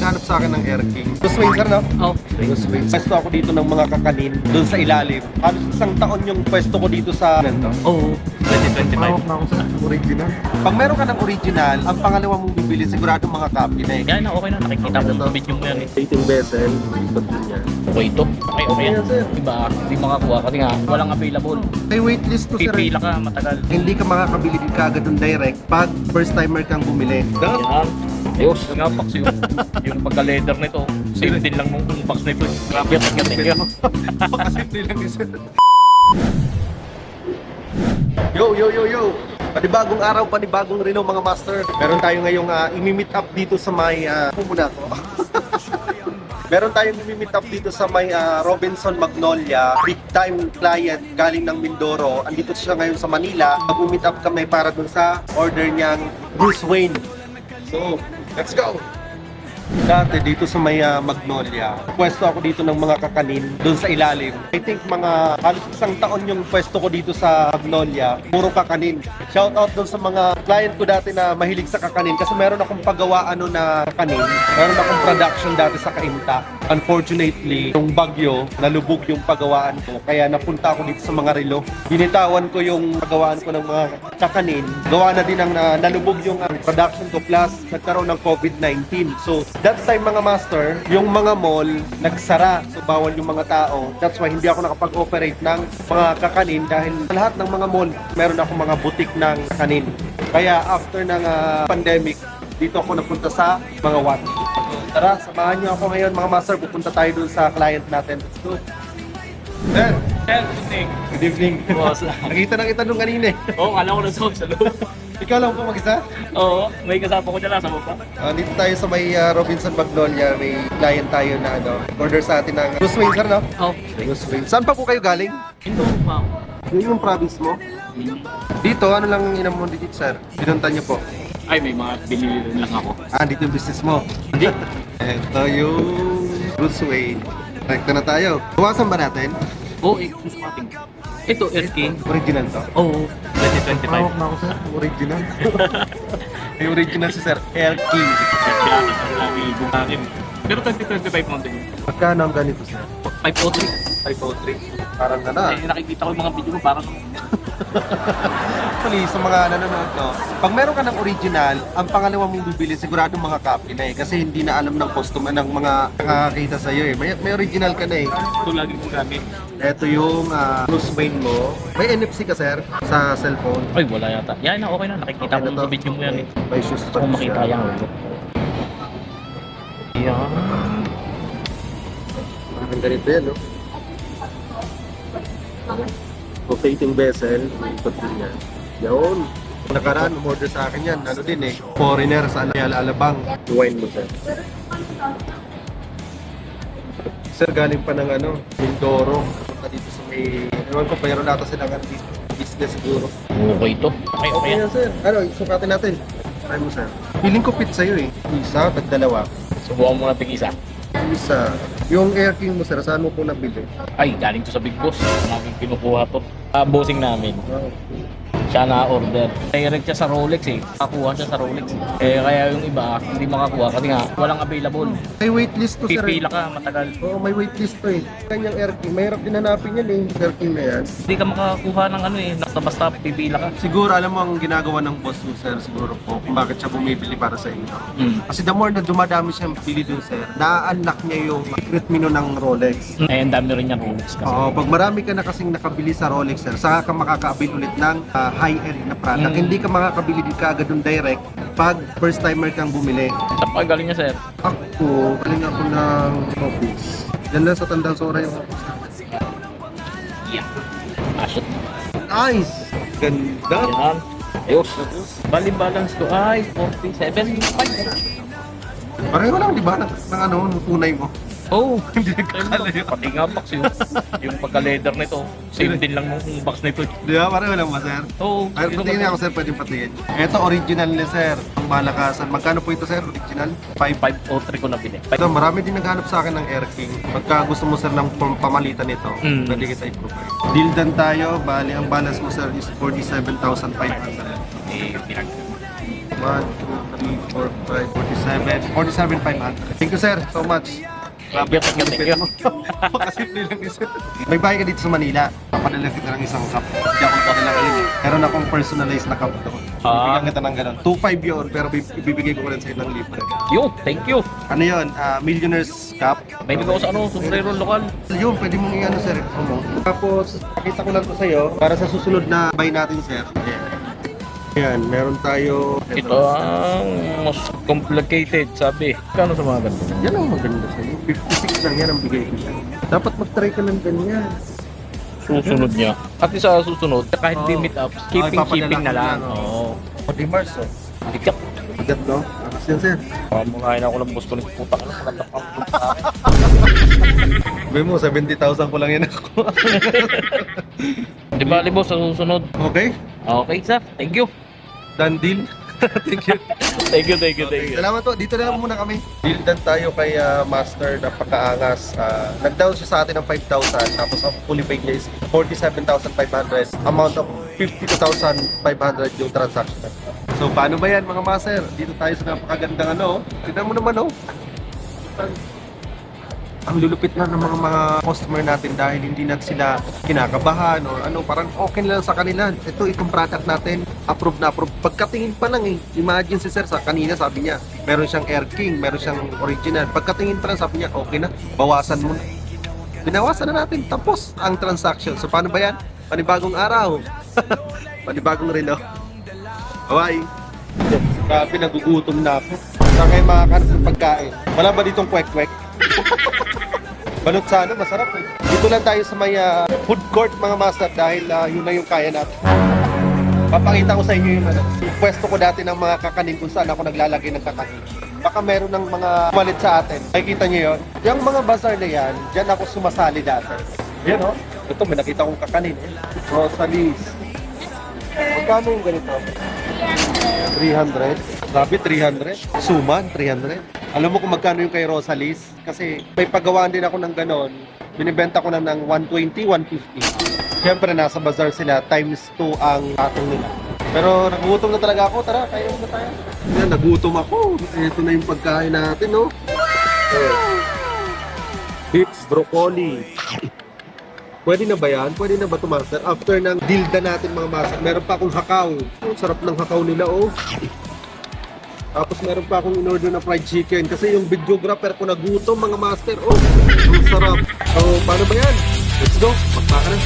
naghanap sa akin ng Air King. Gusto mo sir, no? Oh. Gusto pwesto ako dito ng mga kakanin doon sa ilalim. Halos isang taon yung pwesto ko dito sa ganito. Oo. 2025. Na ako sa original. Pag meron ka ng original, ang pangalawa mong bibili sigurado mga copy na eh. Yan na, okay na. Nakikita ko yung video mo yan eh. Dating vessel, ikot din yan. Okay ito. Okay, okay yan. Ayan, sir. Diba, hindi makakuha kasi nga walang available. May waitlist to sir. Pipila ka, matagal. Hindi ka makakabili din kaagad ng direct pag first timer kang bumili. Yan. Ayos. Nga, box yung pagka-leather nito. Same din lang nung box nito. Grabe, thank you. Pakasimple lang yun sir. Yo! Panibagong araw, panibagong Reno mga master. Meron tayo ngayong imi-meet up dito sa may muna to. Meron tayong imi-meet up dito sa may Robinson Magnolia. Big time client galing ng Mindoro. Andito siya ngayon sa Manila. Mag-meet up kami para dun sa order niyang Bruce Wayne. So, let's go! Dati dito sa may Magnolia, pwesto ako dito ng mga kakanin doon sa ilalim. I think mga halos isang taon yung pwesto ko dito sa Magnolia, puro kakanin. Shout out doon sa mga client ko dati na mahilig sa kakanin kasi meron akong paggawa na kakanin. Meron akong production dati sa Cainta. Unfortunately, yung bagyo, nalubog yung paggawaan ko. Kaya napunta ako dito sa mga relo. Binitawan ko yung paggawaan ko ng mga kakanin. Gawa na din ang nalubog yung production ko plus nagkaroon ng COVID-19. So, that time mga master, yung mga mall nagsara. So bawal yung mga tao. That's why hindi ako nakapag-operate ng mga kakanin dahil sa lahat ng mga mall, meron ako mga butik ng kakanin. Kaya after ng pandemic, dito ako napunta sa mga watch. So, tara, samahan niyo ako ngayon mga master. Pupunta tayo dun sa client natin. Let's go. Sir, Good evening. good evening. Boss. Nakita na kita nung kanina eh. Oo, kala ko na sa loob. Ikaw lang po mag-isa? Oo, may kasama ko dyan sa baba. Dito tayo sa may Robinson Magnolia, may client tayo na order sa atin ng Bruce Wayne, sir, no? Oh, Bruce Wayne. Saan pa po kayo galing? ito pa. Yun yung province mo? Dito, ano lang inam mo dito, sir? Pinunta niyo po. Ay, may mga binili rin lang ako. Dito yung business mo. Hindi. Ito yung Bruce Wayne. Rekta na tayo. Buwasan ba natin? Oo, gusto natin. Ito, Air King. Original to? Oo, 2025. Hawak na ako, sir. Original. May original si Sir Air King. Pero 2025 mo din. Magkano ang ganito, sir? 503. 503. Parang na na. Nakikita ko yung mga video mo parang Actually, sa mga nanonood, no, pag meron ka ng original, ang pangalawa mong bibili, sigurado mga copy na eh. Kasi hindi na alam ng customer ng mga nakakita sa'yo eh. May original ka na eh. ito lagi kong gamit. Ito yung Bruce Wayne mo. May NFC ka, sir, sa cellphone. Ay, wala yata. Yan na, okay na. Nakikita ko sa video mo yan eh. May shoes pa Kung makita yan. Yan. Ang ganito yan, no? Rotating vessel, ikot din yan. Yun. Nakaraan, umorder sa akin yan. Ano din eh, foreigner sa Alabang. Wine mo, sir. Sir, galing pa ng Mindoro. Punta dito sa may, ewan ko, mayroon nata silang business siguro. Okay ito. Okay, okay yan. yan, sir. Sukatin natin. Try mo, sir. Feeling ko fit sa'yo eh. Isa, tagdalawa. Subukan mo natin isa. Isa. Yung Air King mo, sir, saan mo po nabili? Ay, galing to sa Big Boss. Namin kinukuha to. Bossing namin. Siya na-order. Direct siya sa Rolex eh. Nakakuha siya sa Rolex eh. Kaya yung iba, hindi makakuha kasi nga walang available. May waitlist to, sir. Pipila ka, matagal. Oo, may waitlist to eh. Kanyang Air King, mahirap din hanapin yan eh. Air King na yan. Hindi ka makakuha ng basta pipila ka. Siguro, alam mo ang ginagawa ng boss mo, sir, siguro po, kung bakit siya bumibili para sa inyo. Kasi the more na dumadami siyang pili dun, sir, na-unlock niya yung secret menu ng Rolex. Eh, ang dami rin yung Rolex kasi. Oo, pag marami ka na kasing nakabili sa Rolex, sir, saka ka makakaabil ulit ng high-end na product. Hindi ka makakabili din kaagad ng direct pag first timer kang bumili. Saan pa galing niya, sir? Ako, galing ako ng office. Yan lang sa Tandang Sora yung office. Yeah. Shoot. Nice! Ganda! Yan. Ayos. Bali balance ko ay 47. Pareho lang, di ba? Ng tunay mo. Oh, Hindi nagkakalayo. pati nga box yung pagka-leather nito. Same din lang nung box nito. Di ba? Pareho lang ba, sir? Oh, Ay, tingnan ako, sir, pwedeng patingin. Ito, original ni sir. Ang malakasan. Magkano po ito, sir? Original? 503 ko na bili. Ito, marami din naghanap sa akin ng Air King. Pagka gusto mo, sir, ng pamalitan nito, pwede kita i-provide. Deal dan tayo. Bali, ang balance mo, sir, is 47,500. Eh, pinag. 1, 2, 3, 4, 5, 47. 47,500. Thank you, sir, so much. Thank you, thank you. Pakasimple lang isa. May bahay ka dito sa Manila. Papadala kita ng isang cup. Hindi ako nagpadala ngayon eh. Meron akong personalized na cup doon. Bibigyan kita ng gano'n. 2.5 yun, pero ibibigay ko rin sa'yo ng libre. Yo, thank you. Ano yun? Millionaire's Cup. May bigaw sa sombrero lokal. Yun, pwede mong i-ano, sir. Tapos, pakita ko lang to sa'yo para sa susunod na buy natin, sir. Yan, meron tayo. Ito ang most complicated, sabi. Kano sa mga ganito? Yan ang maganda sa'yo. 56 lang yan ang bigay ko sa'yo. Dapat mag-try ka ng ganyan. Susunod niya. At sa susunod, kahit di meet up, keeping papadala shipping na ko lang. na, Oo. O, di Mars, oh. Tiyak. Bigat, no? Tapos yan, sir. Makain ako ng boss ko ng puta ka lang. Maganda ka sa akin. Sabi mo, 70,000 ko lang yan ako. Di ba, boss, sa susunod? Okay? Okay, sir. Thank you. Done deal. Thank you. Thank you, thank you, thank you. Salamat po. Dito na lang muna kami. Deal done tayo kay Master. Napakaangas. Nag-down siya sa atin ng 5,000. Tapos ang fully paid niya is 47,500. Amount of 52,500 yung transaction. So paano ba yan mga Master? Dito tayo sa napakagandang ano. Tignan mo naman oh. Ang lulupit na ng mga customer natin dahil hindi na sila kinakabahan o ano, parang okay lang sa kanila. Itong product natin, approve na approve. Pagkatingin pa lang eh, imagine si sir sa kanina sabi niya, meron siyang Air King, meron siyang original. Pagkatingin pa lang sabi niya, okay na, bawasan mo na. Binawasan na natin, tapos ang transaction. So paano ba yan? Panibagong araw. Panibagong rin, no? Bye! Grabe, nagugutom na ako. Saan kayo makakahanap ng pagkain? Wala ba ditong kwek-kwek? Balot sana, masarap eh. Dito lang tayo sa may food court mga master dahil yun na yung kaya natin. Papakita ko sa inyo yung pwesto ko dati ng mga kakanin kung saan ako naglalagay ng kakanin. Baka meron ng mga malit sa atin. Nakikita nyo yun? Yung mga bazaar na yan, dyan ako sumasali dati. Yan o. Ito, may nakita kong kakanin. Rosalie's. Magkano yung ganito? 300. Grabe, 300. Suman, 300. Alam mo kung magkano yung kay Rosalie's? Kasi may pagawaan din ako ng ganon. Binibenta ko na ng 120, 150. Siyempre, nasa bazaar sila. Times 2 ang atong nila. Pero nagutom na talaga ako. Tara, kaya na tayo. Yan, nagutom ako. Ito na yung pagkain natin, no? Hips, broccoli. Pwede na ba yan? Pwede na ba ito, master? After ng dilda natin, mga master, meron pa akong hakaw. Ang sarap ng hakaw nila, oh. Tapos meron pa akong in-order na fried chicken kasi yung videographer ko nagutom mga master. Oh, ang sarap. So, paano ba yan? Let's go. Magpaka na.